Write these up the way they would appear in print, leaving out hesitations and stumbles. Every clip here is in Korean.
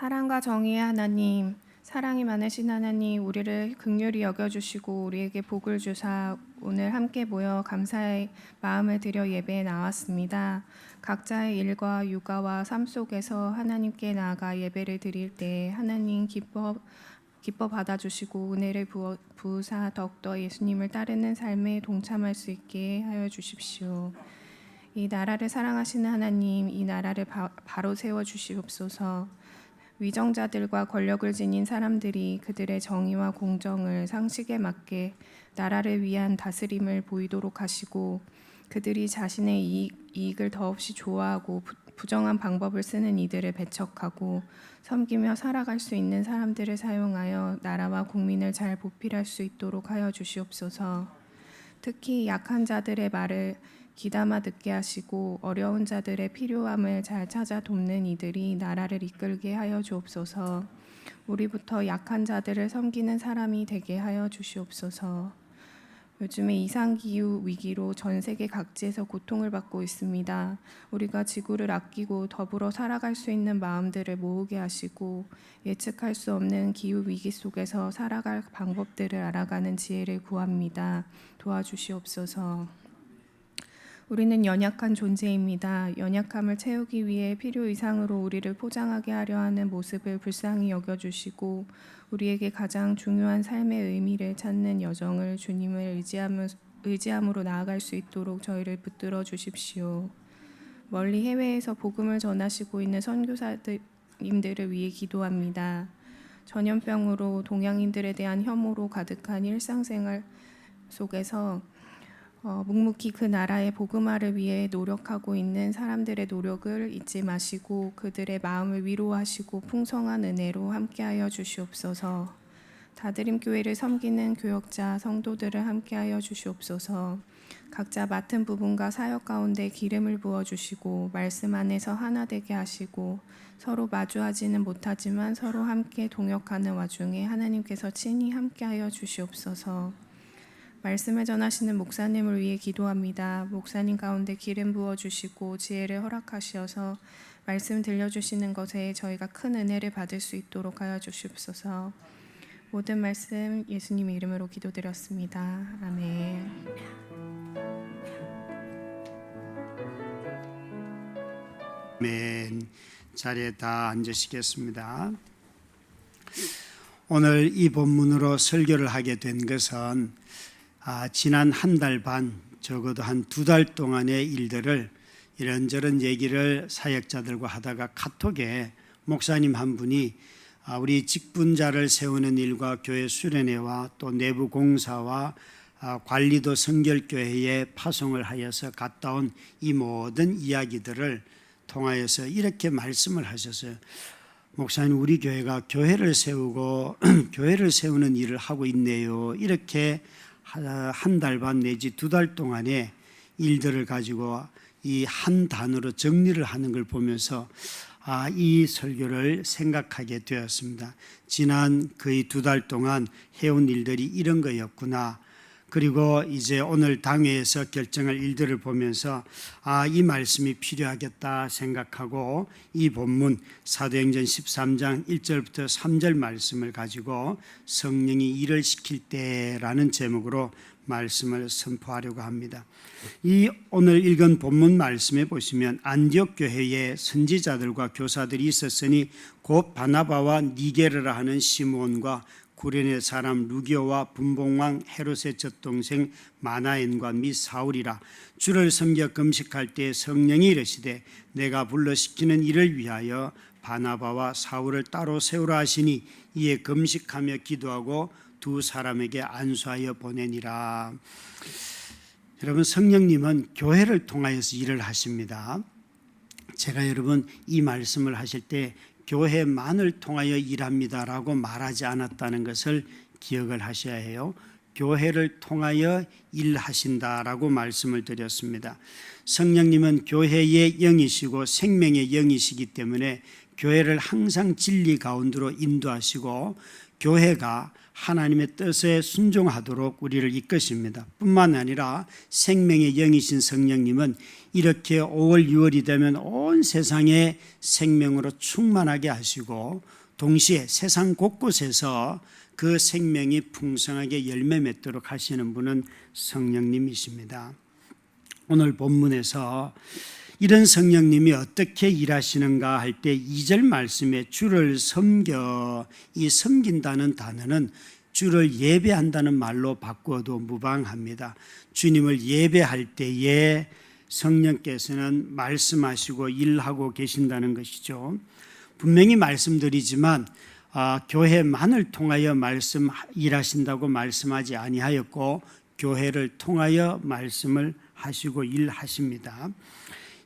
사랑과 정의의 하나님, 사랑이 많으신 하나님, 우리를 긍휼히 여겨주시고 우리에게 복을 주사 오늘 함께 모여 감사의 마음을 들여 예배에 나왔습니다. 각자의 일과 육아와 삶 속에서 하나님께 나아가 예배를 드릴 때 하나님 기뻐 받아주시고 은혜를 부으사 더욱더 예수님을 따르는 삶에 동참할 수 있게 하여 주십시오. 이 나라를 사랑하시는 하나님, 이 나라를 바로 세워 주시옵소서. 위정자들과 권력을 지닌 사람들이 그들의 정의와 공정을 상식에 맞게 나라를 위한 다스림을 보이도록 하시고, 그들이 자신의 이익을 더없이 좋아하고 부정한 방법을 쓰는 이들을 배척하고 섬기며 살아갈 수 있는 사람들을 사용하여 나라와 국민을 잘 보필할 수 있도록 하여 주시옵소서. 특히 약한 자들의 말을 귀담아 듣게 하시고 어려운 자들의 필요함을 잘 찾아 돕는 이들이 나라를 이끌게 하여 주옵소서. 우리부터 약한 자들을 섬기는 사람이 되게 하여 주시옵소서. 요즘에 이상기후 위기로 전 세계 각지에서 고통을 받고 있습니다. 우리가 지구를 아끼고 더불어 살아갈 수 있는 마음들을 모으게 하시고 예측할 수 없는 기후 위기 속에서 살아갈 방법들을 알아가는 지혜를 구합니다. 도와주시옵소서. 우리는 연약한 존재입니다. 연약함을 채우기 위해 필요 이상으로 우리를 포장하게 하려 하는 모습을 불쌍히 여겨주시고 우리에게 가장 중요한 삶의 의미를 찾는 여정을 주님을 의지함으로 나아갈 수 있도록 저희를 붙들어 주십시오. 멀리 해외에서 복음을 전하시고 있는 선교사님들을 위해 기도합니다. 전염병으로 동양인들에 대한 혐오로 가득한 일상생활 속에서 묵묵히 그 나라의 복음화를 위해 노력하고 있는 사람들의 노력을 잊지 마시고 그들의 마음을 위로하시고 풍성한 은혜로 함께하여 주시옵소서. 다드림교회를 섬기는 교역자 성도들을 함께하여 주시옵소서. 각자 맡은 부분과 사역 가운데 기름을 부어주시고 말씀 안에서 하나 되게 하시고 서로 마주하지는 못하지만 서로 함께 동역하는 와중에 하나님께서 친히 함께하여 주시옵소서. 말씀을 전하시는 목사님을 위해 기도합니다. 목사님 가운데 기름 부어주시고 지혜를 허락하시어서 말씀 들려주시는 것에 저희가 큰 은혜를 받을 수 있도록 하여 주시옵소서. 모든 말씀 예수님의 이름으로 기도드렸습니다. 아멘. 아멘. 자리에 다 앉으시겠습니다. 오늘 이 본문으로 설교를 하게 된 것은 지난 한 달 반, 적어도 한 2달 동안의 일들을 이런저런 얘기를 사역자들과 하다가 카톡에 목사님 한 분이 우리 직분자를 세우는 일과 교회 수련회와 또 내부 공사와 관리도 성결교회에 파송을 하여서 갔다 온 이 모든 이야기들을 통하여서 이렇게 말씀을 하셨어요. 목사님, 우리 교회가 교회를 세우고 교회를 세우는 일을 하고 있네요. 이렇게 한 달 반 내지 2달 동안의 일들을 가지고 이 한 단어로 정리를 하는 걸 보면서 이 설교를 생각하게 되었습니다. 지난 거의 2달 동안 해온 일들이 이런 거였구나. 그리고 이제 오늘 당회에서 결정할 일들을 보면서 이 말씀이 필요하겠다 생각하고 이 본문 사도행전 13장 1절부터 3절 말씀을 가지고 성령이 일을 시킬 때라는 제목으로 말씀을 선포하려고 합니다. 이 오늘 읽은 본문 말씀에 보시면 안디옥 교회에 선지자들과 교사들이 있었으니 곧 바나바와 니게르라 하는 시므온과 구레네 사람 루기오와 분봉왕 헤롯의 젖동생 마나엔과 및 사울이라. 주를 섬겨 금식할 때 성령이 이르시되 내가 불러시키는 이를 위하여 바나바와 사울을 따로 세우라 하시니 이에 금식하며 기도하고 2 사람에게 안수하여 보내니라. 여러분, 성령님은 교회를 통하여서 일을 하십니다. 제가 여러분 이 말씀을 하실 때 교회만을 통하여 일합니다라고 말하지 않았다는 것을 기억을 하셔야 해요. 교회를 통하여 일하신다라고 말씀을 드렸습니다. 성령님은 교회의 영이시고 생명의 영이시기 때문에 교회를 항상 진리 가운데로 인도하시고 교회가 하나님의 뜻에 순종하도록 우리를 이끄십니다. 뿐만 아니라 생명의 영이신 성령님은 이렇게 5월, 6월이 되면 온 온 세상에 생명으로 충만하게 하시고 동시에 세상 곳곳에서 그 생명이 풍성하게 열매 맺도록 하시는 분은 성령님이십니다. 오늘 본문에서 이런 성령님이 어떻게 일하시는가 할 때 2절 말씀에 주를 섬겨, 이 섬긴다는 단어는 주를 예배한다는 말로 바꾸어도 무방합니다. 주님을 예배할 때에 성령께서는 말씀하시고 일하고 계신다는 것이죠. 분명히 말씀드리지만 교회만을 통하여 일하신다고 말씀하지 아니하였고 교회를 통하여 말씀을 하시고 일하십니다.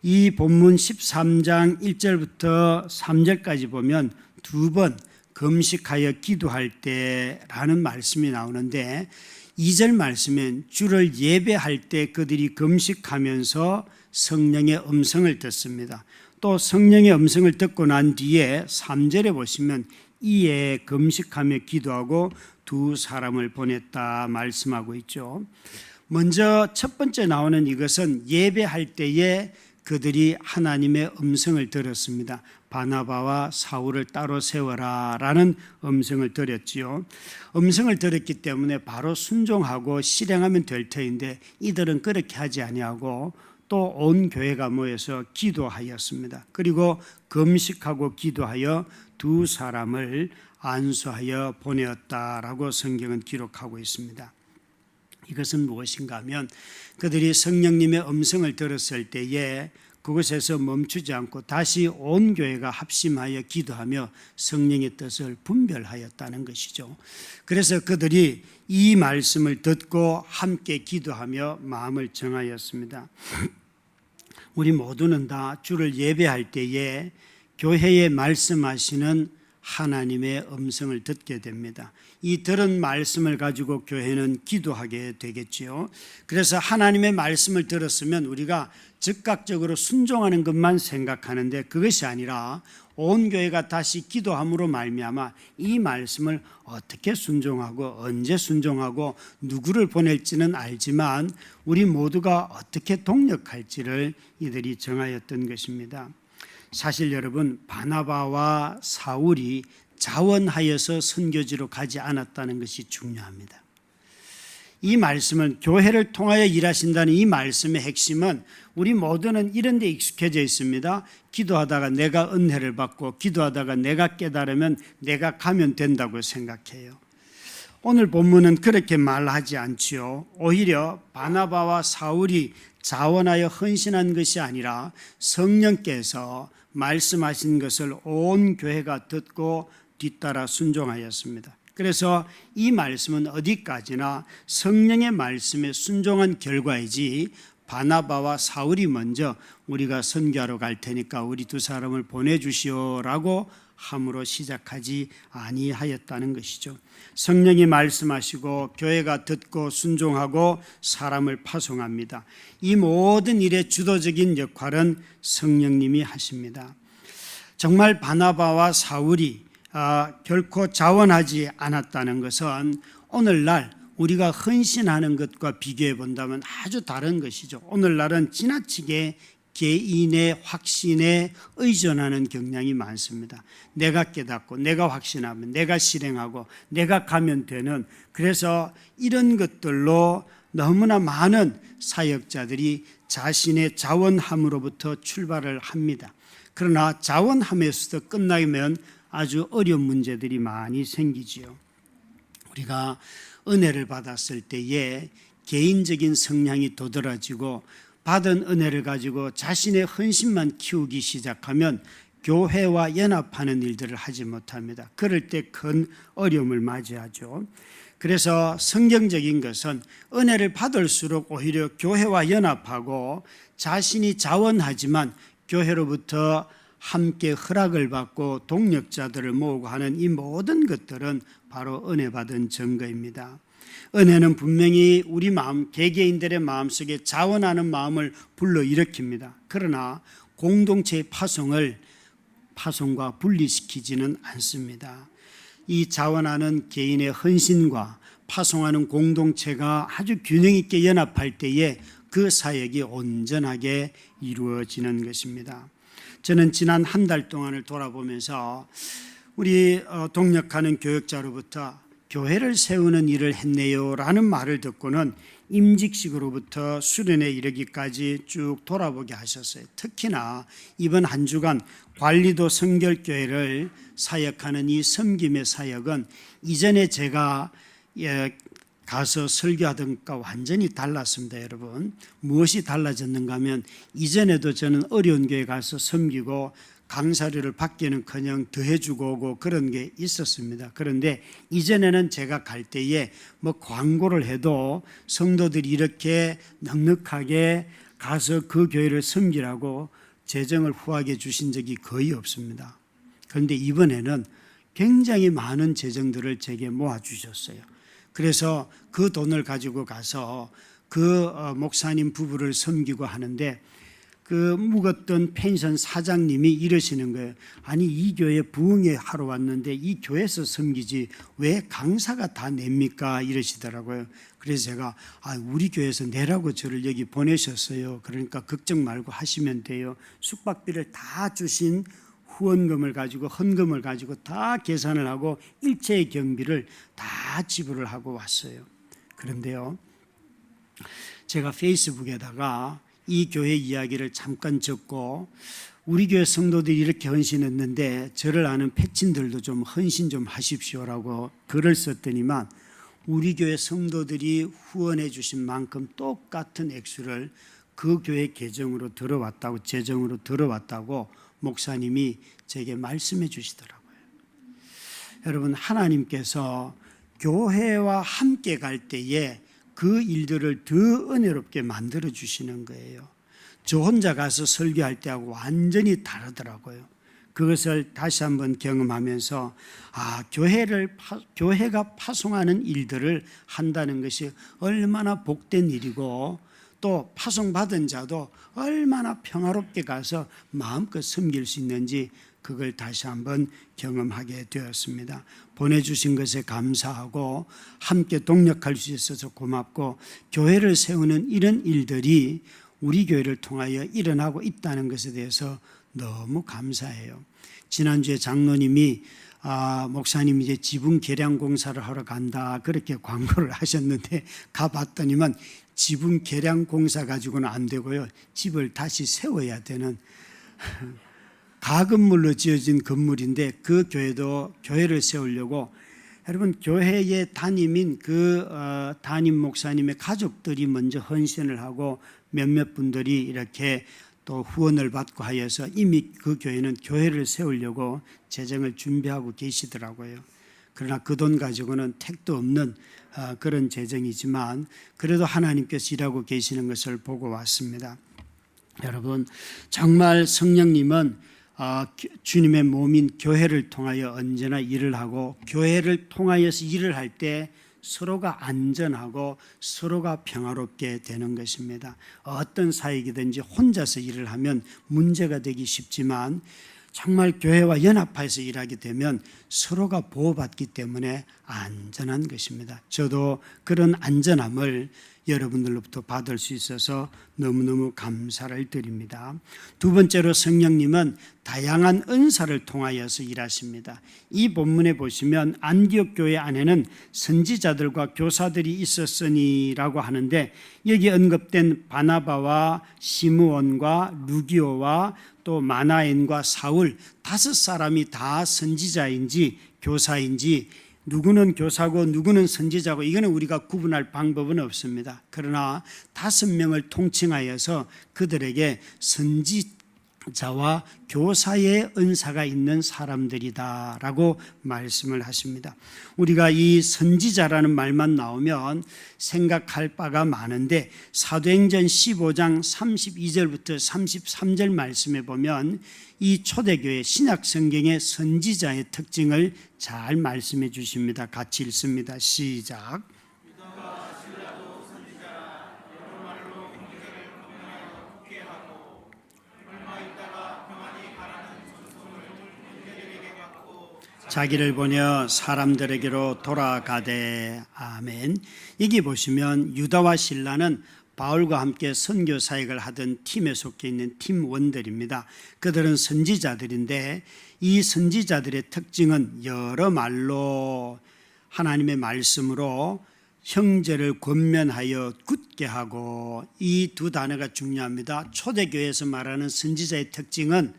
이 본문 13장 1절부터 3절까지 보면 두 번 금식하여 기도할 때라는 말씀이 나오는데 2절 말씀엔 주를 예배할 때 그들이 금식하면서 성령의 음성을 듣습니다. 또 성령의 음성을 듣고 난 뒤에 3절에 보시면 이에 금식하며 기도하고 두 사람을 보냈다 말씀하고 있죠. 먼저 첫 번째 나오는 이것은 예배할 때에 그들이 하나님의 음성을 들었습니다. 바나바와 사울을 따로 세워라 라는 음성을 들었지요. 음성을 들었기 때문에 바로 순종하고 실행하면 될 터인데 이들은 그렇게 하지 아니하고 또 온 교회가 모여서 기도하였습니다. 그리고 금식하고 기도하여 두 사람을 안수하여 보내었다라고 성경은 기록하고 있습니다. 이것은 무엇인가 하면 그들이 성령님의 음성을 들었을 때에 그곳에서 멈추지 않고 다시 온 교회가 합심하여 기도하며 성령의 뜻을 분별하였다는 것이죠. 그래서 그들이 이 말씀을 듣고 함께 기도하며 마음을 정하였습니다. 우리 모두는 다 주를 예배할 때에 교회에 말씀하시는 하나님의 음성을 듣게 됩니다. 이 들은 말씀을 가지고 교회는 기도하게 되겠지요. 그래서 하나님의 말씀을 들었으면 우리가 즉각적으로 순종하는 것만 생각하는데 그것이 아니라 온 교회가 다시 기도함으로 말미암아 이 말씀을 어떻게 순종하고 언제 순종하고 누구를 보낼지는 알지만 우리 모두가 어떻게 동력할지를 이들이 정하였던 것입니다. 사실 여러분, 바나바와 사울이 자원하여서 선교지로 가지 않았다는 것이 중요합니다. 이 말씀은 교회를 통하여 일하신다는 이 말씀의 핵심은 우리 모두는 이런 데 익숙해져 있습니다. 기도하다가 내가 은혜를 받고 기도하다가 내가 깨달으면 내가 가면 된다고 생각해요. 오늘 본문은 그렇게 말하지 않지요. 오히려 바나바와 사울이 자원하여 헌신한 것이 아니라 성령께서 말씀하신 것을 온 교회가 듣고 뒤따라 순종하였습니다. 그래서 이 말씀은 어디까지나 성령의 말씀에 순종한 결과이지 바나바와 사울이 먼저 우리가 선교하러 갈 테니까 우리 두 사람을 보내주시오라고 함으로 시작하지 아니하였다는 것이죠. 성령이 말씀하시고 교회가 듣고 순종하고 사람을 파송합니다. 이 모든 일의 주도적인 역할은 성령님이 하십니다. 정말 바나바와 사울이 결코 자원하지 않았다는 것은 오늘날 우리가 헌신하는 것과 비교해 본다면 아주 다른 것이죠. 오늘날은 지나치게 개인의 확신에 의존하는 경향이 많습니다. 내가 깨닫고 내가 확신하면 내가 실행하고 내가 가면 되는, 그래서 이런 것들로 너무나 많은 사역자들이 자신의 자원함으로부터 출발을 합니다. 그러나 자원함에서도 끝나면 아주 어려운 문제들이 많이 생기지요. 우리가 은혜를 받았을 때에 개인적인 성향이 도드라지고 받은 은혜를 가지고 자신의 헌신만 키우기 시작하면 교회와 연합하는 일들을 하지 못합니다. 그럴 때 큰 어려움을 맞이하죠. 그래서 성경적인 것은 은혜를 받을수록 오히려 교회와 연합하고 자신이 자원하지만 교회로부터 함께 허락을 받고 동력자들을 모으고 하는 이 모든 것들은 바로 은혜 받은 증거입니다. 은혜는 분명히 우리 마음, 개개인들의 마음속에 자원하는 마음을 불러일으킵니다. 그러나 공동체의 파송과 분리시키지는 않습니다. 이 자원하는 개인의 헌신과 파송하는 공동체가 아주 균형 있게 연합할 때에 그 사역이 온전하게 이루어지는 것입니다. 저는 지난 한 달 동안을 돌아보면서 우리 동역하는 교역자로부터 교회를 세우는 일을 했네요 라는 말을 듣고는 임직식으로부터 수련에 이르기까지 쭉 돌아보게 하셨어요. 특히나 이번 한 주간 관리도 성결교회를 사역하는 이 섬김의 사역은 이전에 제가 가서 설교하던 것과 완전히 달랐습니다. 여러분, 무엇이 달라졌는가 하면 이전에도 저는 어려운 교회 가서 섬기고 강사료를 받기는커녕 더해주고 오고 그런 게 있었습니다. 그런데 이전에는 제가 갈 때에 뭐 광고를 해도 성도들이 이렇게 넉넉하게 가서 그 교회를 섬기라고 재정을 후하게 주신 적이 거의 없습니다. 그런데 이번에는 굉장히 많은 재정들을 제게 모아주셨어요. 그래서 그 돈을 가지고 가서 그 목사님 부부를 섬기고 하는데 그 묵었던 펜션 사장님이 이러시는 거예요. 아니, 이 교회 부흥회 하러 왔는데 이 교회에서 섬기지 왜 강사가 다 냅니까? 이러시더라고요. 그래서 제가 우리 교회에서 내라고 저를 여기 보내셨어요. 그러니까 걱정 말고 하시면 돼요. 숙박비를 다 주신 후원금을 가지고 헌금을 가지고 다 계산을 하고 일체의 경비를 다 지불을 하고 왔어요. 그런데요, 제가 페이스북에다가 이 교회 이야기를 잠깐 적고 우리 교회 성도들이 이렇게 헌신했는데 저를 아는 패친들도 좀 헌신 좀 하십시오라고 글을 썼더니만 우리 교회 성도들이 후원해 주신 만큼 똑같은 액수를 그 교회 계정으로 들어왔다고, 재정으로 들어왔다고 목사님이 제게 말씀해 주시더라고요. 여러분, 하나님께서 교회와 함께 갈 때에 그 일들을 더 은혜롭게 만들어 주시는 거예요. 저 혼자 가서 설교할 때하고 완전히 다르더라고요. 그것을 다시 한번 경험하면서 교회가 파송하는 일들을 한다는 것이 얼마나 복된 일이고 또 파송받은 자도 얼마나 평화롭게 가서 마음껏 섬길 수 있는지 그걸 다시 한번 경험하게 되었습니다. 보내주신 것에 감사하고 함께 동력할 수 있어서 고맙고 교회를 세우는 이런 일들이 우리 교회를 통하여 일어나고 있다는 것에 대해서 너무 감사해요. 지난주에 장로님이 목사님 이제 지붕 개량 공사를 하러 간다 그렇게 광고를 하셨는데 가봤더니만 지붕 개량 공사 가지고는 안 되고요. 집을 다시 세워야 되는 가건물로 지어진 건물인데 그 교회도 교회를 세우려고 여러분 교회의 담임인 그 담임 목사님의 가족들이 먼저 헌신을 하고 몇몇 분들이 이렇게 또 후원을 받고 하여서 이미 그 교회는 교회를 세우려고 재정을 준비하고 계시더라고요. 그러나 그 돈 가지고는 택도 없는 그런 재정이지만 그래도 하나님께서 일하고 계시는 것을 보고 왔습니다. 여러분, 정말 성령님은 주님의 몸인 교회를 통하여 언제나 일을 하고 교회를 통하여서 일을 할 때 서로가 안전하고 서로가 평화롭게 되는 것입니다. 어떤 사역이든지 혼자서 일을 하면 문제가 되기 쉽지만 정말 교회와 연합해서 일하게 되면 서로가 보호받기 때문에 안전한 것입니다. 저도 그런 안전함을 여러분들로부터 받을 수 있어서 너무너무 감사를 드립니다. 두 번째로 성령님은 다양한 은사를 통하여서 일하십니다. 이 본문에 보시면 안디옥 교회 안에는 선지자들과 교사들이 있었으니라고 하는데 여기 언급된 바나바와 시므온과 루기오와 또 마나엔과 사울 5사람이 다 선지자인지 교사인지 누구는 교사고 누구는 선지자고 이거는 우리가 구분할 방법은 없습니다. 그러나 5명을 통칭하여서 그들에게 선지자와 교사의 은사가 있는 사람들이다라고 말씀을 하십니다. 우리가 이 선지자라는 말만 나오면 생각할 바가 많은데 사도행전 15장 32절부터 33절 말씀에 보면 이 초대교회 신약성경의 선지자의 특징을 잘 말씀해 주십니다. 같이 읽습니다. 시작. 자기를 보내 사람들에게로 돌아가되. 아멘. 여기 보시면 유다와 실라는 바울과 함께 선교 사역을 하던 팀에 속해 있는 팀원들입니다. 그들은 선지자들인데 이 선지자들의 특징은 여러 말로 하나님의 말씀으로 형제를 권면하여 굳게 하고, 이 두 단어가 중요합니다. 초대교회에서 말하는 선지자의 특징은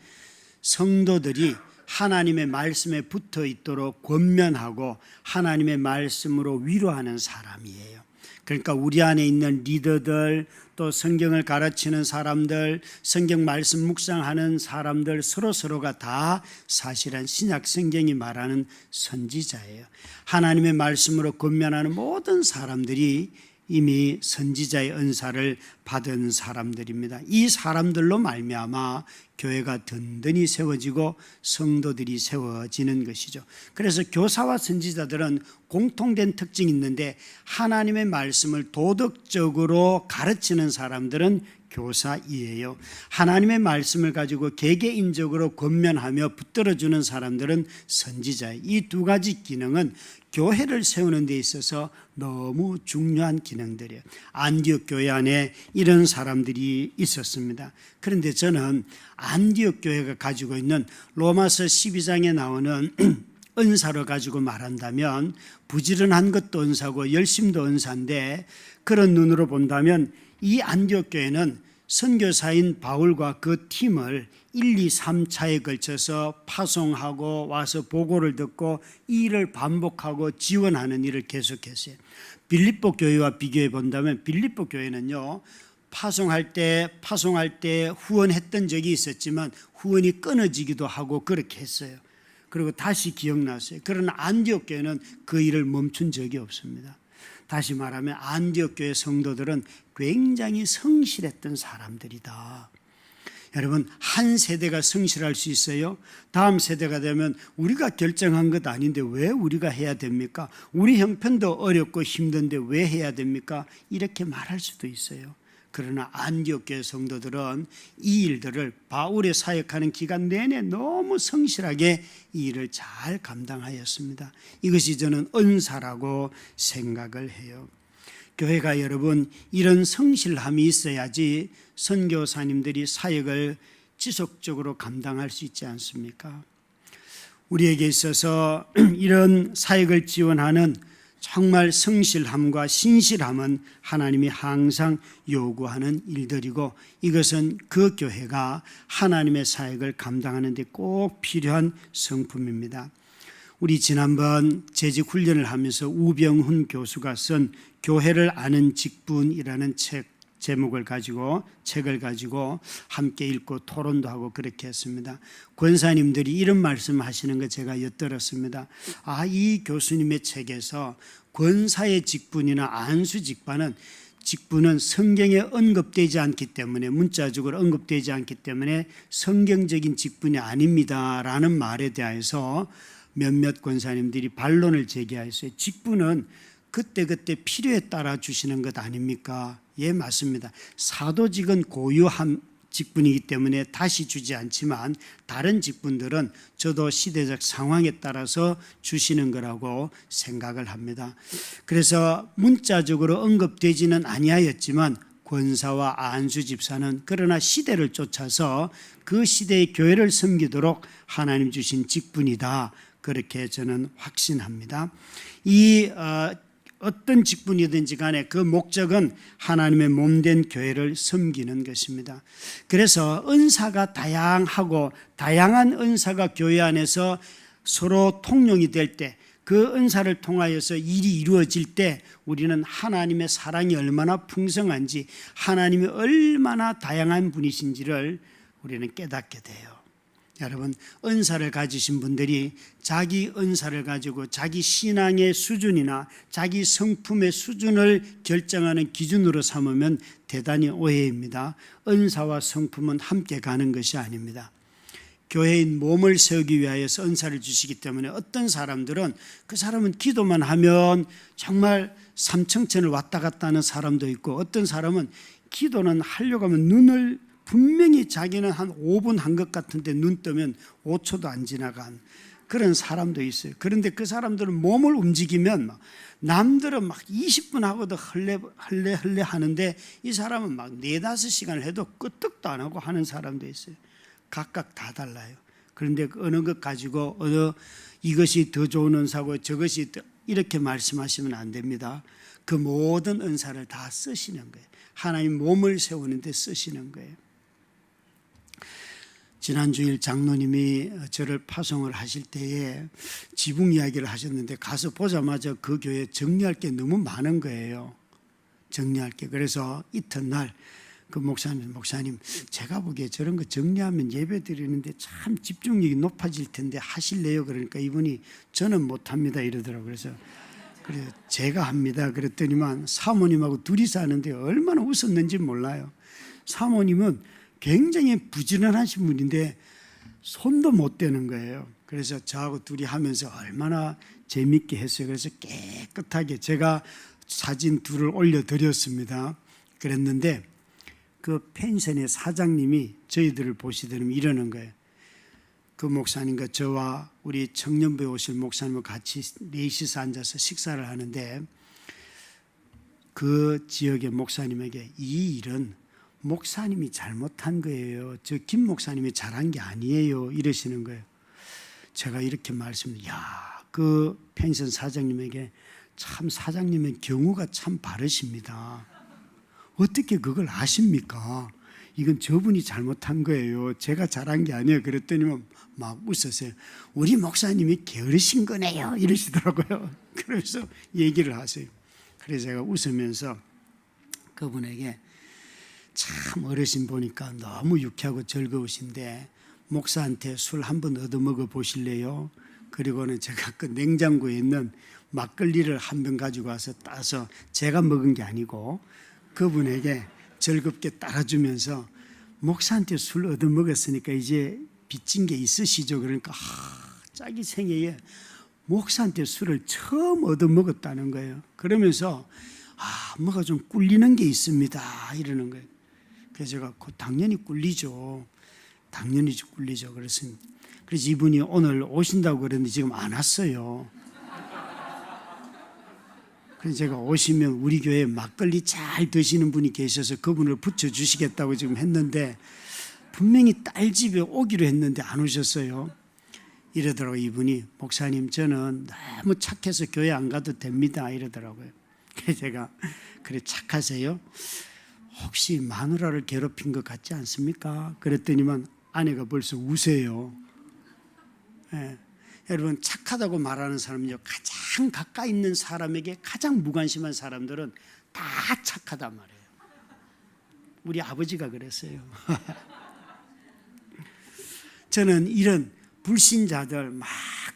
성도들이 하나님의 말씀에 붙어 있도록 권면하고 하나님의 말씀으로 위로하는 사람이에요. 그러니까 우리 안에 있는 리더들, 또 성경을 가르치는 사람들, 성경 말씀 묵상하는 사람들, 서로가 다 사실은 신약 성경이 말하는 선지자예요. 하나님의 말씀으로 권면하는 모든 사람들이 이미 선지자의 은사를 받은 사람들입니다. 이 사람들로 말미암아 교회가 든든히 세워지고 성도들이 세워지는 것이죠. 그래서 교사와 선지자들은 공통된 특징이 있는데, 하나님의 말씀을 도덕적으로 가르치는 사람들은 교사이에요. 하나님의 말씀을 가지고 개개인적으로 권면하며 붙들어주는 사람들은 선지자예요. 이 두 가지 기능은 교회를 세우는 데 있어서 너무 중요한 기능들이에요. 안디옥 교회 안에 이런 사람들이 있었습니다. 그런데 저는 안디옥 교회가 가지고 있는 로마서 12장에 나오는 은사로 가지고 말한다면 부지런한 것도 은사고 열심도 은사인데, 그런 눈으로 본다면 이 안디옥 교회는 선교사인 바울과 그 팀을 1, 2, 3차에 걸쳐서 파송하고 와서 보고를 듣고 이 일을 반복하고 지원하는 일을 계속했어요. 빌립보 교회와 비교해 본다면 빌립보 교회는요, 파송할 때 후원했던 적이 있었지만 후원이 끊어지기도 하고 그렇게 했어요. 그리고 다시 기억났어요. 그러나 안디옥 교회는 그 일을 멈춘 적이 없습니다. 다시 말하면 안디옥 교회 성도들은 굉장히 성실했던 사람들이다. 여러분, 한 세대가 성실할 수 있어요? 다음 세대가 되면 우리가 결정한 것 아닌데 왜 우리가 해야 됩니까? 우리 형편도 어렵고 힘든데 왜 해야 됩니까? 이렇게 말할 수도 있어요. 그러나 안디옥 교회 성도들은 이 일들을 바울의 사역하는 기간 내내 너무 성실하게 이 일을 잘 감당하였습니다. 이것이 저는 은사라고 생각을 해요. 교회가 여러분 이런 성실함이 있어야지 선교사님들이 사역을 지속적으로 감당할 수 있지 않습니까? 우리에게 있어서 이런 사역을 지원하는 정말 성실함과 신실함은 하나님이 항상 요구하는 일들이고, 이것은 그 교회가 하나님의 사역을 감당하는 데 꼭 필요한 성품입니다. 우리 지난번 재직 훈련을 하면서 우병훈 교수가 쓴 교회를 아는 직분이라는 책을 가지고 함께 읽고 토론도 하고 그렇게 했습니다. 권사님들이 이런 말씀하시는 거 제가 엿들었습니다. 이 교수님의 책에서 권사의 직분이나 안수 직분은 성경에 언급되지 않기 때문에, 문자적으로 언급되지 않기 때문에 성경적인 직분이 아닙니다라는 말에 대해서 몇몇 권사님들이 반론을 제기하였어요. 직분은 그때그때 필요에 따라 주시는 것 아닙니까? 예, 맞습니다. 사도직은 고유한 직분이기 때문에 다시 주지 않지만 다른 직분들은 저도 시대적 상황에 따라서 주시는 거라고 생각을 합니다. 그래서 문자적으로 언급되지는 아니하였지만 권사와 안수 집사는 그러나 시대를 쫓아서 그 시대의 교회를 섬기도록 하나님 주신 직분이다, 그렇게 저는 확신합니다. 어떤 직분이든지 간에 그 목적은 하나님의 몸된 교회를 섬기는 것입니다. 그래서 은사가 다양하고 다양한 은사가 교회 안에서 서로 통용이 될 때, 그 은사를 통하여서 일이 이루어질 때 우리는 하나님의 사랑이 얼마나 풍성한지, 하나님이 얼마나 다양한 분이신지를 우리는 깨닫게 돼요. 여러분, 은사를 가지신 분들이 자기 은사를 가지고 자기 신앙의 수준이나 자기 성품의 수준을 결정하는 기준으로 삼으면 대단히 오해입니다. 은사와 성품은 함께 가는 것이 아닙니다. 교회인 몸을 세우기 위하여서 은사를 주시기 때문에 어떤 사람들은 그 사람은 기도만 하면 정말 삼청천을 왔다 갔다 하는 사람도 있고, 어떤 사람은 기도는 하려고 하면 눈을 분명히 자기는 한 5분 한 것 같은데 눈 뜨면 5초도 안 지나간 그런 사람도 있어요. 그런데 그 사람들은 몸을 움직이면 막 남들은 막 20분 하고도 헐레 하는데 이 사람은 막 4-5시간을 해도 끄떡도 안 하고 하는 사람도 있어요. 각각 다 달라요. 그런데 어느 것 가지고 이것이 더 좋은 은사고 저것이 더 이렇게 말씀하시면 안 됩니다. 그 모든 은사를 다 쓰시는 거예요. 하나님 몸을 세우는데 쓰시는 거예요. 지난 주일 장로님이 저를 파송을 하실 때에 지붕 이야기를 하셨는데 가서 보자마자 그 교회에 정리할 게 너무 많은 거예요. 정리할 게. 그래서 이튿날 그 목사님 제가 보기에 저런 거 정리하면 예배 드리는데 참 집중력이 높아질 텐데 하실래요? 그러니까 이분이 저는 못합니다 이러더라고요. 그래서 제가 합니다. 그랬더니만 사모님하고 둘이서 하는데 얼마나 웃었는지 몰라요. 사모님은 굉장히 부지런하신 분인데 손도 못 대는 거예요. 그래서 저하고 둘이 하면서 얼마나 재밌게 했어요. 그래서 깨끗하게 제가 사진 둘을 올려드렸습니다. 그랬는데 그 펜션의 사장님이 저희들을 보시더니 이러는 거예요. 그 목사님과 저와 우리 청년부에 오실 목사님과 같이 넷이서 앉아서 식사를 하는데 그 지역의 목사님에게 이 일은 목사님이 잘못한 거예요. 저 김 목사님이 잘한 게 아니에요. 이러시는 거예요. 제가 이렇게 그 펜션 사장님에게 참 사장님의 경우가 참 바르십니다. 어떻게 그걸 아십니까? 이건 저분이 잘못한 거예요. 제가 잘한 게 아니에요. 그랬더니 막 웃으세요. 우리 목사님이 게으르신 거네요. 이러시더라고요. 그래서 얘기를 하세요. 그래서 제가 웃으면서 그분에게 참 어르신 보니까 너무 유쾌하고 즐거우신데 목사한테 술 한번 얻어먹어 보실래요? 그리고는 제가 그 냉장고에 있는 막걸리를 한 병 가지고 와서 따서 제가 먹은 게 아니고 그분에게 즐겁게 따라주면서 목사한테 술 얻어먹었으니까 이제 빚진 게 있으시죠? 그러니까 자기 생애에 목사한테 술을 처음 얻어먹었다는 거예요. 그러면서 뭐가 좀 꿀리는 게 있습니다 이러는 거예요. 그래서 제가 당연히 꿀리죠. 당연히 꿀리죠. 그래서 이분이 오늘 오신다고 그랬는데 지금 안 왔어요. 그래서 제가 오시면 우리 교회에 막걸리 잘 드시는 분이 계셔서 그분을 붙여주시겠다고 지금 했는데 분명히 딸 집에 오기로 했는데 안 오셨어요. 이러더라고요. 이분이 목사님 저는 너무 착해서 교회 안 가도 됩니다 이러더라고요. 그래서 제가 그래 착하세요? 혹시 마누라를 괴롭힌 것 같지 않습니까? 그랬더니만 아내가 벌써 우세요. 예. 여러분 착하다고 말하는 사람은요 가장 가까이 있는 사람에게 가장 무관심한 사람들은 다 착하단 말이에요. 우리 아버지가 그랬어요. 저는 이런 불신자들 막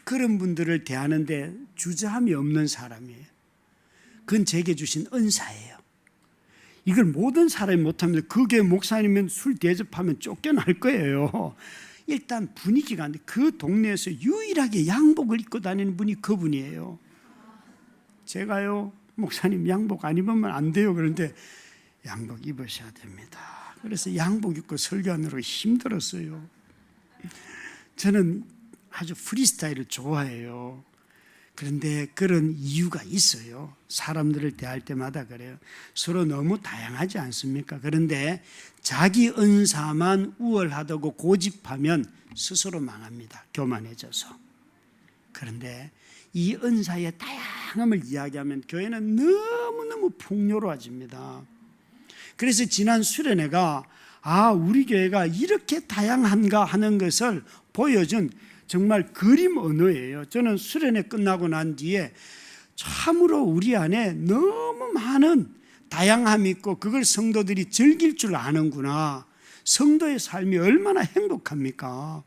그런 분들을 대하는데 주저함이 없는 사람이에요. 그건 제게 주신 은사예요. 이걸 모든 사람이 못합니다. 그게 목사님은 술 대접하면 쫓겨날 거예요. 일단 분위기가 안 돼. 그 동네에서 유일하게 양복을 입고 다니는 분이 그분이에요. 제가요 목사님 양복 안 입으면 안 돼요. 그런데 양복 입으셔야 됩니다. 그래서 양복 입고 설교하느라고 힘들었어요. 저는 아주 프리스타일을 좋아해요. 그런데 그런 이유가 있어요. 사람들을 대할 때마다 그래요. 서로 너무 다양하지 않습니까? 그런데 자기 은사만 우월하다고 고집하면 스스로 망합니다. 교만해져서. 그런데 이 은사의 다양함을 이야기하면 교회는 너무너무 풍요로워집니다. 그래서 지난 수련회가 우리 교회가 이렇게 다양한가 하는 것을 보여준 정말 그림 언어예요. 저는 수련회 끝나고 난 뒤에 참으로 우리 안에 너무 많은 다양함이 있고 그걸 성도들이 즐길 줄 아는구나. 성도의 삶이 얼마나 행복합니까?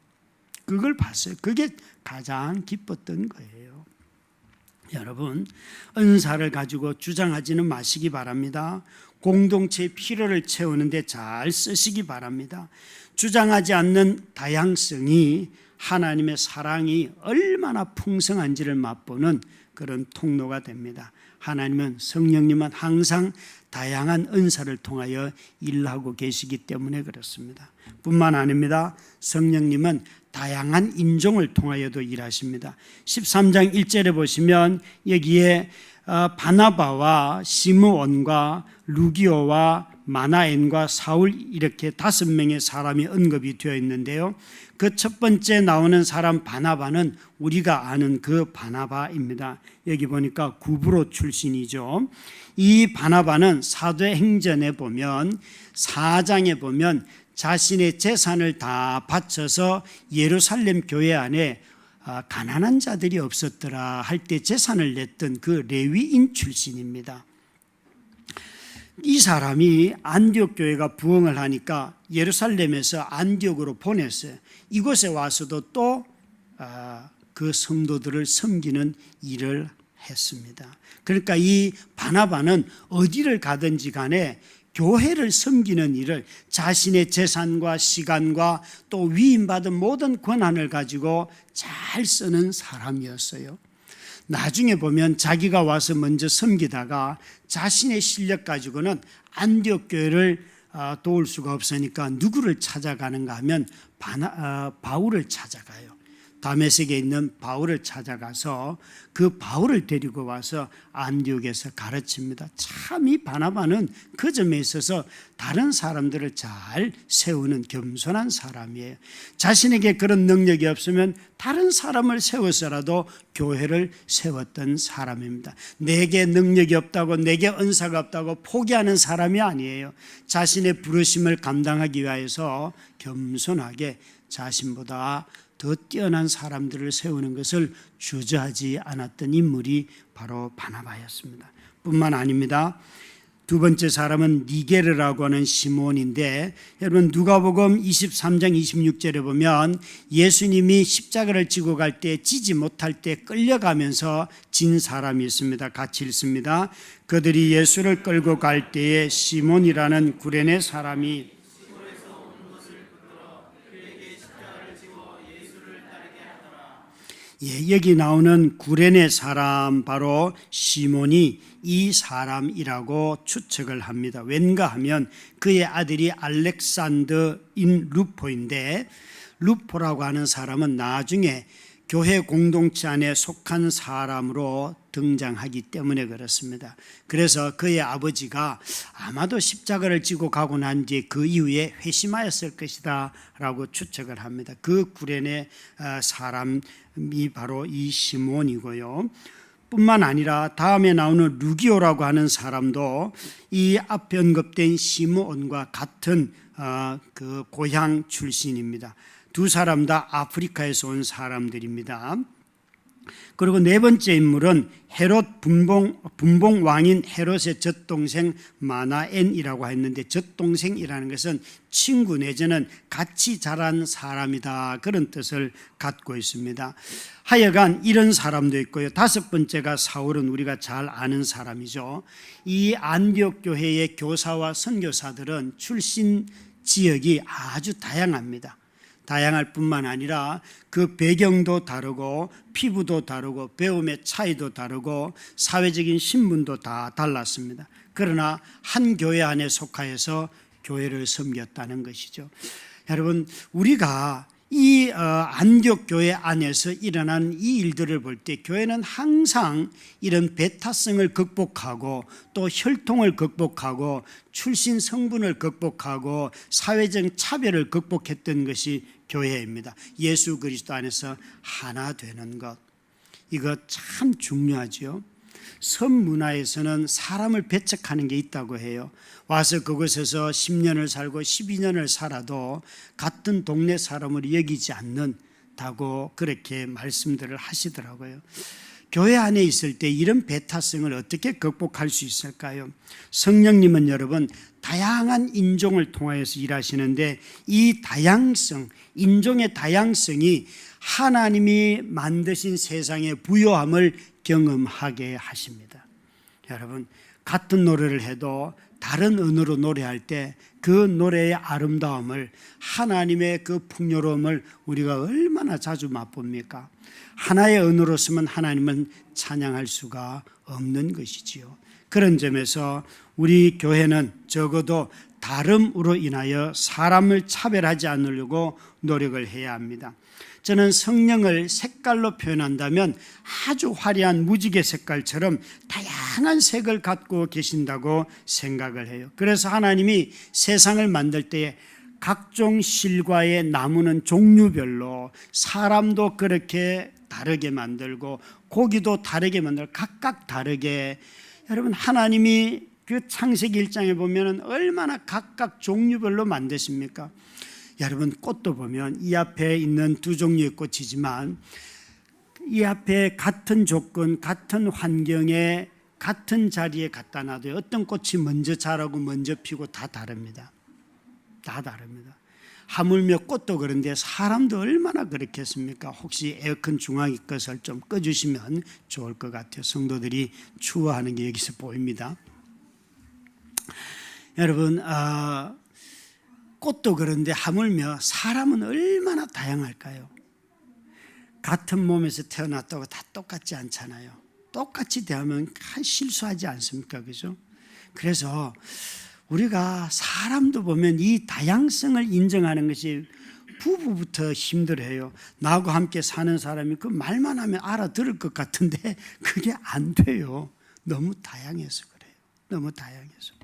그걸 봤어요. 그게 가장 기뻤던 거예요. 여러분, 은사를 가지고 주장하지는 마시기 바랍니다. 공동체의 필요를 채우는데 잘 쓰시기 바랍니다. 주장하지 않는 다양성이 하나님의 사랑이 얼마나 풍성한지를 맛보는 그런 통로가 됩니다. 하나님은 성령님은 항상 다양한 은사를 통하여 일하고 계시기 때문에 그렇습니다. 뿐만 아닙니다. 성령님은 다양한 인종을 통하여도 일하십니다. 13장 1절에 보시면 여기에 바나바와 시므온과 루기오와 마나엔과 사울 이렇게 5명의 사람이 언급이 되어 있는데요. 그 첫 번째 나오는 사람 바나바는 우리가 아는 그 바나바입니다. 여기 보니까 구브로 출신이죠. 이 바나바는 사도행전에 보면 4장에 보면 자신의 재산을 다 바쳐서 예루살렘 교회 안에 가난한 자들이 없었더라 할 때 재산을 냈던 그 레위인 출신입니다. 이 사람이 안디옥 교회가 부흥을 하니까 예루살렘에서 안디옥으로 보냈어요. 이곳에 와서도 또 그 성도들을 섬기는 일을 했습니다. 그러니까 이 바나바는 어디를 가든지 간에 교회를 섬기는 일을 자신의 재산과 시간과 또 위임받은 모든 권한을 가지고 잘 쓰는 사람이었어요. 나중에 보면 자기가 와서 먼저 섬기다가 자신의 실력 가지고는 안디옥 교회를 도울 수가 없으니까 누구를 찾아가는가 하면 바울을 찾아가요. 다메섹에 있는 바울을 찾아가서 그 바울을 데리고 와서 안디옥에서 가르칩니다. 참 이 바나바는 그 점에 있어서 다른 사람들을 잘 세우는 겸손한 사람이에요. 자신에게 그런 능력이 없으면 다른 사람을 세워서라도 교회를 세웠던 사람입니다. 내게 능력이 없다고 내게 은사가 없다고 포기하는 사람이 아니에요. 자신의 부르심을 감당하기 위해서 겸손하게 자신보다 더 뛰어난 사람들을 세우는 것을 주저하지 않았던 인물이 바로 바나바였습니다. 뿐만 아닙니다. 두 번째 사람은 니게르라고 하는 시몬인데, 여러분 누가복음 23장 26절에 보면 예수님이 십자가를 지고 갈 때 지지 못할 때 끌려가면서 진 사람이 있습니다. 같이 읽습니다. 그들이 예수를 끌고 갈 때에 시몬이라는 구레네 사람이 여기 나오는 구레네 사람 바로 시몬이 이 사람이라고 추측을 합니다. 왠가 하면 그의 아들이 알렉산더인 루포인데, 루포라고 하는 사람은 나중에 교회 공동체 안에 속한 사람으로 등장하기 때문에 그렇습니다. 그래서 그의 아버지가 아마도 십자가를 지고 가고 난 뒤에 그 이후에 회심하였을 것이다 라고 추측을 합니다. 그 구레네 사람이 바로 이 시몬이고요. 뿐만 아니라 다음에 나오는 루기오라고 하는 사람도 이 앞에 언급된 시므온과 같은 그 고향 출신입니다. 두 사람 다 아프리카에서 온 사람들입니다. 그리고 네 번째 인물은 헤롯 분봉 왕인 헤롯의 젖동생 마나엔이라고 했는데, 젖동생이라는 것은 친구 내지는 같이 자란 사람이다 그런 뜻을 갖고 있습니다. 하여간 이런 사람도 있고요. 다섯 번째가 사울은 우리가 잘 아는 사람이죠. 이 안디옥 교회의 교사와 선교사들은 출신 지역이 아주 다양합니다. 다양할 뿐만 아니라 그 배경도 다르고 피부도 다르고 배움의 차이도 다르고 사회적인 신분도 다 달랐습니다. 그러나 한 교회 안에 속하여서 교회를 섬겼다는 것이죠. 여러분, 우리가 이 안디옥 교회 안에서 일어난 이 일들을 볼 때 교회는 항상 이런 배타성을 극복하고 또 혈통을 극복하고 출신 성분을 극복하고 사회적 차별을 극복했던 것이 교회입니다. 예수 그리스도 안에서 하나 되는 것, 이거 참 중요하죠. 섬 문화에서는 사람을 배척하는 게 있다고 해요. 와서 그곳에서 10년을 살고 12년을 살아도 같은 동네 사람을 여기지 않는다고 그렇게 말씀들을 하시더라고요. 교회 안에 있을 때 이런 배타성을 어떻게 극복할 수 있을까요? 성령님은 여러분 다양한 인종을 통하여서 일하시는데, 이 다양성, 인종의 다양성이 하나님이 만드신 세상의 부요함을 경험하게 하십니다. 여러분, 같은 노래를 해도 다른 언어로 노래할 때 그 노래의 아름다움을, 하나님의 그 풍요로움을 우리가 얼마나 자주 맛봅니까? 하나의 언어로 쓰면 하나님은 찬양할 수가 없는 것이지요. 그런 점에서 우리 교회는 적어도 다름으로 인하여 사람을 차별하지 않으려고 노력을 해야 합니다. 저는 성령을 색깔로 표현한다면 아주 화려한 무지개 색깔처럼 다양한 색을 갖고 계신다고 생각을 해요. 그래서 하나님이 세상을 만들 때에 각종 실과의 나무는 종류별로, 사람도 그렇게 다르게 만들고 고기도 다르게 만들고 각각 다르게, 여러분 하나님이 그 창세기 1장에 보면 얼마나 각각 종류별로 만드십니까? 여러분 꽃도 보면 이 앞에 있는 두 종류의 꽃이지만 이 앞에 같은 조건, 같은 환경에 같은 자리에 갖다 놔도 어떤 꽃이 먼저 자라고 먼저 피고 다 다릅니다. 다 다릅니다. 하물며 꽃도 그런데 사람도 얼마나 그렇겠습니까? 혹시 에어컨 중앙의 것을 좀 꺼주시면 좋을 것 같아요. 성도들이 추워하는 게 여기서 보입니다. 여러분 꽃도 그런데 하물며 사람은 얼마나 다양할까요? 같은 몸에서 태어났다고 다 똑같지 않잖아요. 똑같이 대하면 실수하지 않습니까? 그죠? 그래서 우리가 사람도 보면 이 다양성을 인정하는 것이 부부부터 힘들어요. 나하고 함께 사는 사람이 그 말만 하면 알아들을 것 같은데 그게 안 돼요. 너무 다양해서 그래요. 너무 다양해서.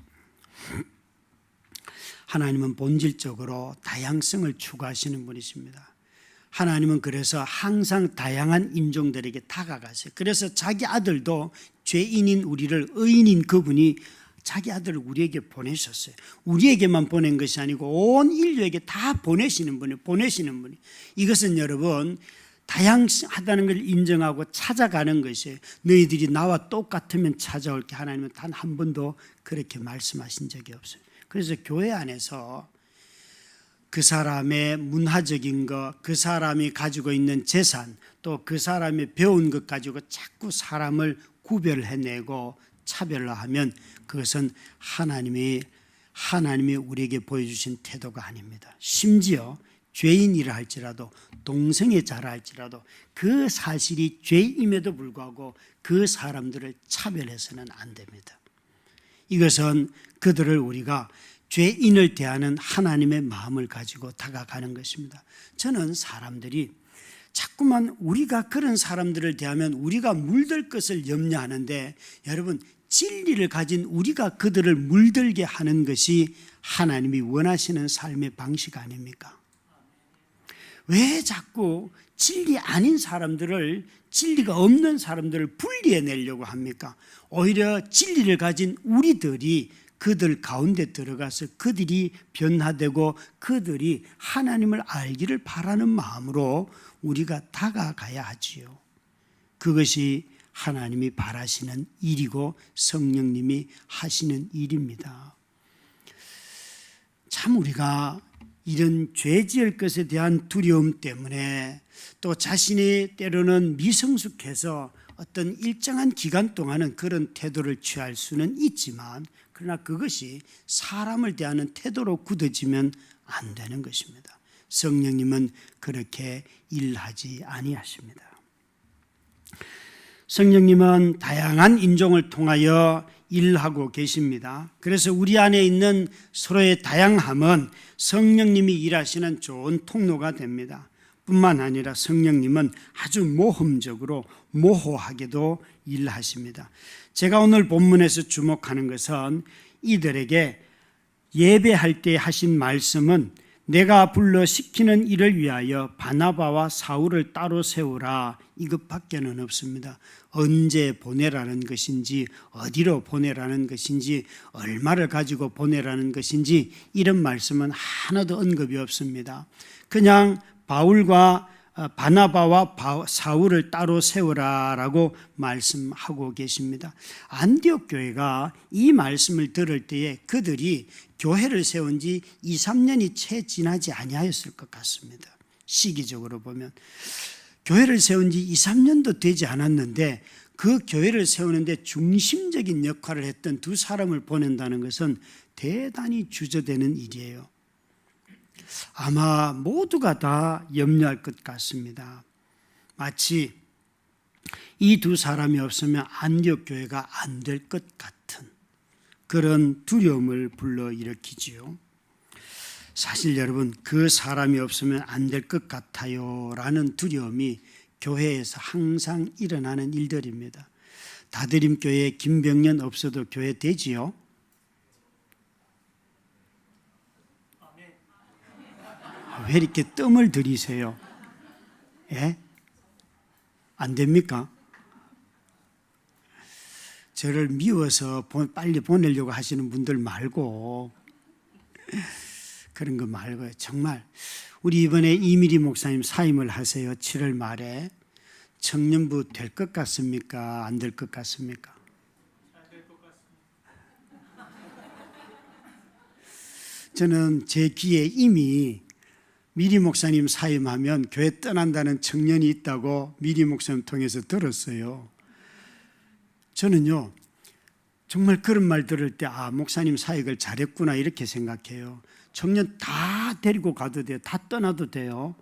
하나님은 본질적으로 다양성을 추구하시는 분이십니다. 하나님은 그래서 항상 다양한 인종들에게 다가가세요. 그래서 자기 아들도 죄인인 우리를 의인인 그분이 자기 아들을 우리에게 보내셨어요. 우리에게만 보낸 것이 아니고 온 인류에게 다 보내시는 분이. 이것은 여러분 다양하다는 걸 인정하고 찾아가는 것이에요. 너희들이 나와 똑같으면 찾아올게. 하나님은 단 한 번도 그렇게 말씀하신 적이 없어요. 그래서 교회 안에서 그 사람의 문화적인 것, 그 사람이 가지고 있는 재산, 또 그 사람이 배운 것 가지고 자꾸 사람을 구별해내고 차별화하면 그것은 하나님이 우리에게 보여주신 태도가 아닙니다. 심지어 죄인이라 할지라도 동성애 자라 할지라도 그 사실이 죄임에도 불구하고 그 사람들을 차별해서는 안 됩니다. 이것은 그들을 우리가 죄인을 대하는 하나님의 마음을 가지고 다가가는 것입니다. 저는 사람들이 자꾸만 우리가 그런 사람들을 대하면 우리가 물들 것을 염려하는데, 여러분 진리를 가진 우리가 그들을 물들게 하는 것이 하나님이 원하시는 삶의 방식 아닙니까? 왜 자꾸 진리 아닌 사람들을, 진리가 없는 사람들을 분리해내려고 합니까? 오히려 진리를 가진 우리들이 그들 가운데 들어가서 그들이 변화되고 그들이 하나님을 알기를 바라는 마음으로 우리가 다가가야 하지요. 그것이 하나님이 바라시는 일이고 성령님이 하시는 일입니다. 참 우리가 이런 죄 지을 것에 대한 두려움 때문에 또 자신이 때로는 미성숙해서 어떤 일정한 기간 동안은 그런 태도를 취할 수는 있지만, 그러나 그것이 사람을 대하는 태도로 굳어지면 안 되는 것입니다. 성령님은 그렇게 일하지 아니하십니다. 성령님은 다양한 인종을 통하여 일하고 계십니다. 그래서 우리 안에 있는 서로의 다양함은 성령님이 일하시는 좋은 통로가 됩니다. 뿐만 아니라 성령님은 아주 모험적으로 모호하게도 일하십니다. 제가 오늘 본문에서 주목하는 것은 이들에게 예배할 때 하신 말씀은 내가 불러 시키는 일을 위하여 바나바와 사울을 따로 세우라, 이것밖에는 없습니다. 언제 보내라는 것인지, 어디로 보내라는 것인지, 얼마를 가지고 보내라는 것인지 이런 말씀은 하나도 언급이 없습니다. 그냥 바나바와 사울을 따로 세우라라고 말씀하고 계십니다. 안디옥 교회가 이 말씀을 들을 때에 그들이 교회를 세운 지 2, 3년이 채 지나지 아니하였을 것 같습니다. 시기적으로 보면 교회를 세운 지 2, 3년도 되지 않았는데 그 교회를 세우는데 중심적인 역할을 했던 두 사람을 보낸다는 것은 대단히 주저되는 일이에요. 아마 모두가 다 염려할 것 같습니다. 마치 이 두 사람이 없으면 안디옥 교회가 안 될 것 같은 그런 두려움을 불러일으키지요. 사실 여러분, 그 사람이 없으면 안 될 것 같아요 라는 두려움이 교회에서 항상 일어나는 일들입니다. 다드림교회 김병년 없어도 교회 되지요? 왜 이렇게 뜸을 들이세요? 예? 안 됩니까? 저를 미워서 빨리 보내려고 하시는 분들 말고, 그런 거 말고요. 정말 우리 이번에 이미리 목사님 사임을 하세요. 7월 말에. 청년부 될 것 같습니까? 안 될 것 같습니까? 잘 될 것 같습니다. 저는 제 귀에 이미 미리 목사님 사임하면 교회 떠난다는 청년이 있다고 미리 목사님 통해서 들었어요. 저는요, 정말 그런 말 들을 때 목사님 사역을 잘했구나 이렇게 생각해요. 청년 다 데리고 가도 돼요. 다 떠나도 돼요.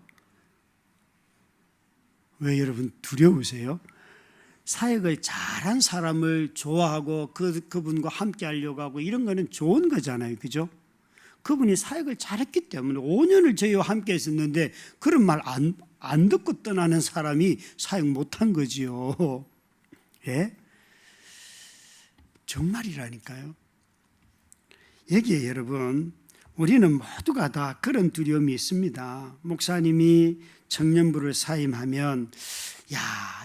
왜 여러분 두려우세요? 사역을 잘한 사람을 좋아하고 그분과 함께 하려고 하고 이런 거는 좋은 거잖아요. 그죠? 그분이 사역을 잘했기 때문에 5년을 저희와 함께 했었는데 그런 말 안 듣고 떠나는 사람이 사역 못한 거지요. 예? 정말이라니까요. 여기에 여러분, 우리는 모두가 다 그런 두려움이 있습니다. 목사님이 청년부를 사임하면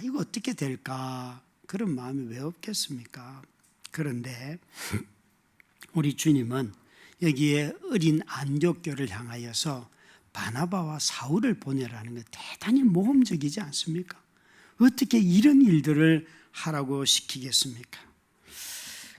이거 어떻게 될까? 그런 마음이 왜 없겠습니까? 그런데 우리 주님은 여기에 어린 안디옥교를 향하여서 바나바와 사울을 보내라는 게 대단히 모험적이지 않습니까? 어떻게 이런 일들을 하라고 시키겠습니까?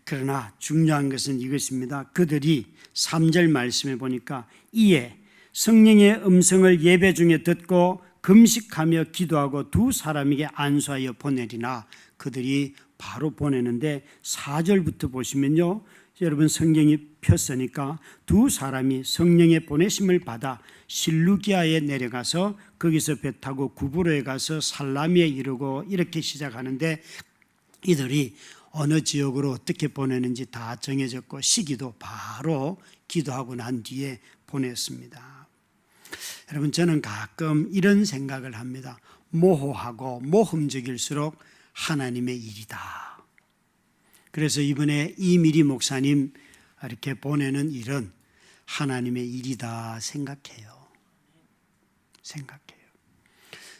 그러나 중요한 것은 이것입니다. 그들이 3절 말씀에 보니까 이에 성령의 음성을 예배 중에 듣고 금식하며 기도하고 두 사람에게 안수하여 보내리나 그들이 바로 보내는데 4절부터 보시면요. 여러분 성경이 폈으니까 두 사람이 성령의 보내심을 받아 실루기아에 내려가서 거기서 배 타고 구브로에 가서 살라미에 이르고 이렇게 시작하는데 이들이 어느 지역으로 어떻게 보내는지 다 정해졌고 시기도 바로 기도하고 난 뒤에 보냈습니다. 여러분 저는 가끔 이런 생각을 합니다. 모호하고 모험적일수록 하나님의 일이다. 그래서 이번에 이미리 목사님 이렇게 보내는 일은 하나님의 일이다 생각해요.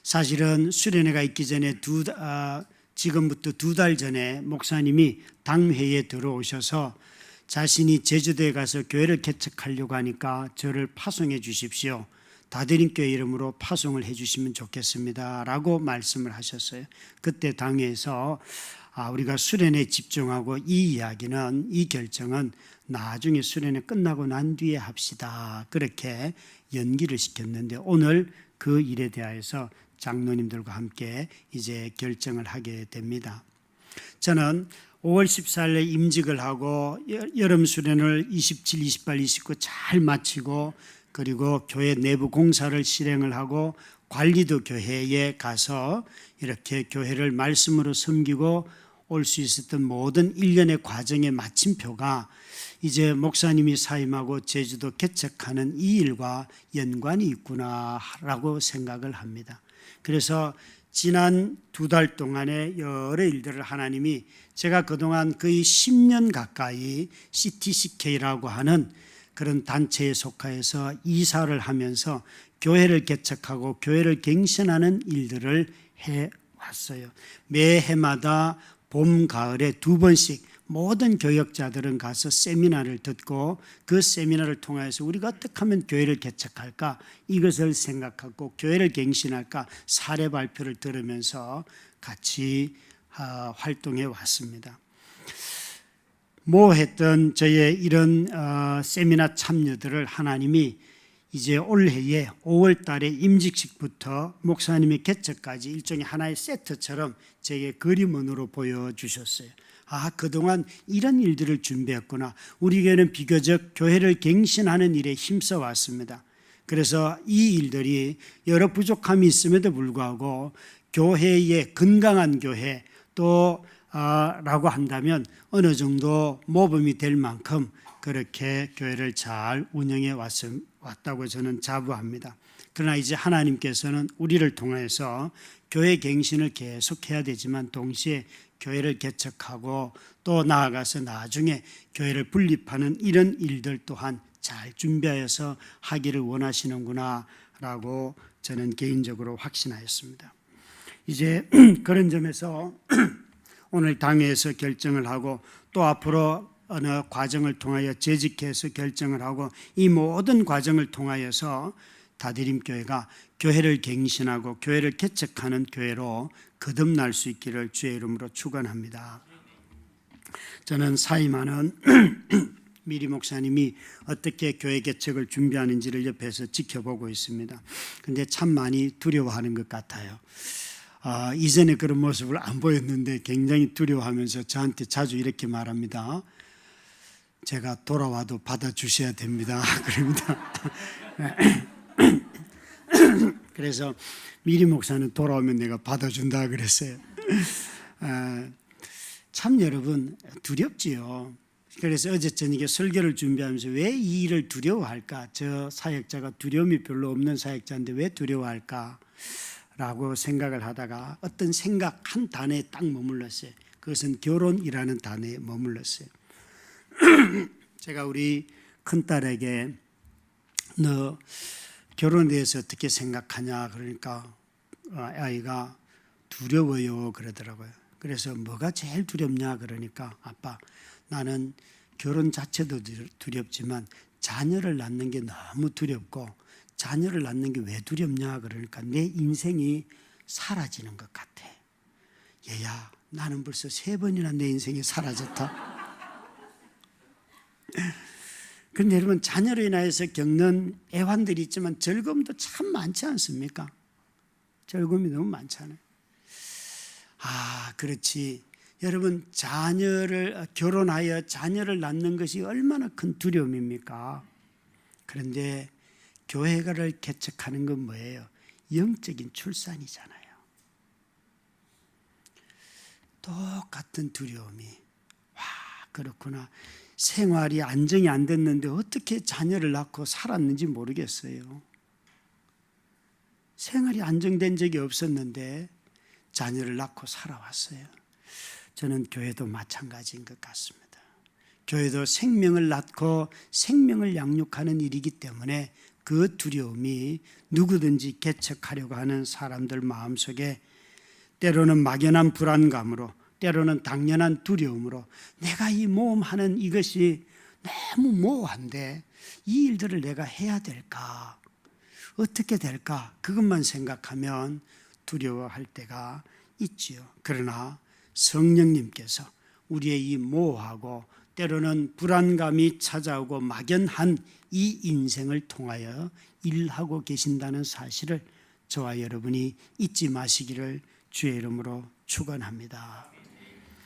사실은 수련회가 있기 전에 지금부터 2달 전에 목사님이 당회에 들어오셔서 자신이 제주도에 가서 교회를 개척하려고 하니까 저를 파송해 주십시오. 다드림교회 이름으로 파송을 해 주시면 좋겠습니다 라고 말씀을 하셨어요. 그때 당회에서 우리가 수련회에 집중하고 이 결정은 나중에 수련회 끝나고 난 뒤에 합시다. 그렇게 연기를 시켰는데 오늘 그 일에 대하여서 장로님들과 함께 이제 결정을 하게 됩니다. 저는 5월 14일에 임직을 하고 여름 수련을 27, 28, 29 잘 마치고 그리고 교회 내부 공사를 실행을 하고 관리도 교회에 가서 이렇게 교회를 말씀으로 섬기고 올 수 있었던 모든 일련의 과정의 마침표가 이제 목사님이 사임하고 제주도 개척하는 이 일과 연관이 있구나라고 생각을 합니다. 그래서 지난 2달 동안에 여러 일들을 하나님이 제가 그동안 거의 10년 가까이 CTCK라고 하는 그런 단체에 속하여서 이사를 하면서 교회를 개척하고 교회를 갱신하는 일들을 해왔어요. 매해마다 봄, 가을에 2번씩 모든 교역자들은 가서 세미나를 듣고 그 세미나를 통해서 우리가 어떻게 하면 교회를 개척할까 이것을 생각하고 교회를 갱신할까 사례 발표를 들으면서 같이 활동해 왔습니다. 모호했던 저의 이런 세미나 참여들을 하나님이 이제 올해에 5월 달에 임직식부터 목사님의 개척까지 일종의 하나의 세트처럼 제게 그림원으로 보여주셨어요. 아, 그동안 이런 일들을 준비했구나. 우리 교회는 비교적 교회를 갱신하는 일에 힘써 왔습니다. 그래서 이 일들이 여러 부족함이 있음에도 불구하고 교회의 건강한 교회 또 라고 한다면 어느 정도 모범이 될 만큼 그렇게 교회를 잘 운영해 왔다고 저는 자부합니다. 그러나 이제 하나님께서는 우리를 통해서 교회 갱신을 계속해야 되지만 동시에 교회를 개척하고 또 나아가서 나중에 교회를 분립하는 이런 일들 또한 잘 준비하여서 하기를 원하시는구나 라고 저는 개인적으로 확신하였습니다. 이제 그런 점에서 오늘 당회에서 결정을 하고 또 앞으로 어느 과정을 통하여 재직해서 결정을 하고 이 모든 과정을 통하여서 다대림교회가 교회를 갱신하고 교회를 개척하는 교회로 거듭날 수 있기를 주의 이름으로 축원합니다. 저는 사임하는 미리 목사님이 어떻게 교회 개척을 준비하는지를 옆에서 지켜보고 있습니다. 그런데 참 많이 두려워하는 것 같아요. 이전에 그런 모습을 안 보였는데 굉장히 두려워하면서 저한테 자주 이렇게 말합니다. 제가 돌아와도 받아주셔야 됩니다. 그럽니다. 그래서 미리 목사는 돌아오면 내가 받아준다 그랬어요. 참 여러분 두렵지요. 그래서 어제 저녁에 설교를 준비하면서 왜 이 일을 두려워할까? 저 사역자가 두려움이 별로 없는 사역자인데 왜 두려워할까? 라고 생각을 하다가 어떤 생각 한 단어에 딱 머물렀어요. 그것은 결혼이라는 단어에 머물렀어요. 제가 우리 큰딸에게 너 결혼에 대해서 어떻게 생각하냐 그러니까 아이가 두려워요 그러더라고요. 그래서 뭐가 제일 두렵냐 그러니까 아빠 나는 결혼 자체도 두렵지만 자녀를 낳는 게 너무 두렵고 자녀를 낳는 게 왜 두렵냐 그러니까 내 인생이 사라지는 것 같아. 얘야 나는 벌써 3번이나 내 인생이 사라졌다. 그런데 여러분 자녀로 인하여서 겪는 애환들이 있지만 즐거움도 참 많지 않습니까? 즐거움이 너무 많잖아요. 그렇지. 여러분 결혼하여 자녀를 낳는 것이 얼마나 큰 두려움입니까? 그런데 교회를 개척하는 건 뭐예요? 영적인 출산이잖아요. 똑같은 두려움이 그렇구나. 생활이 안정이 안 됐는데 어떻게 자녀를 낳고 살았는지 모르겠어요. 생활이 안정된 적이 없었는데 자녀를 낳고 살아왔어요. 저는 교회도 마찬가지인 것 같습니다. 교회도 생명을 낳고 생명을 양육하는 일이기 때문에 그 두려움이 누구든지 개척하려고 하는 사람들 마음속에 때로는 막연한 불안감으로 때로는 당연한 두려움으로 내가 이 모험하는 이것이 너무 모호한데 이 일들을 내가 해야 될까? 어떻게 될까? 그것만 생각하면 두려워할 때가 있지요. 그러나 성령님께서 우리의 이 모호하고 때로는 불안감이 찾아오고 막연한 이 인생을 통하여 일하고 계신다는 사실을 저와 여러분이 잊지 마시기를 주의 이름으로 축원합니다.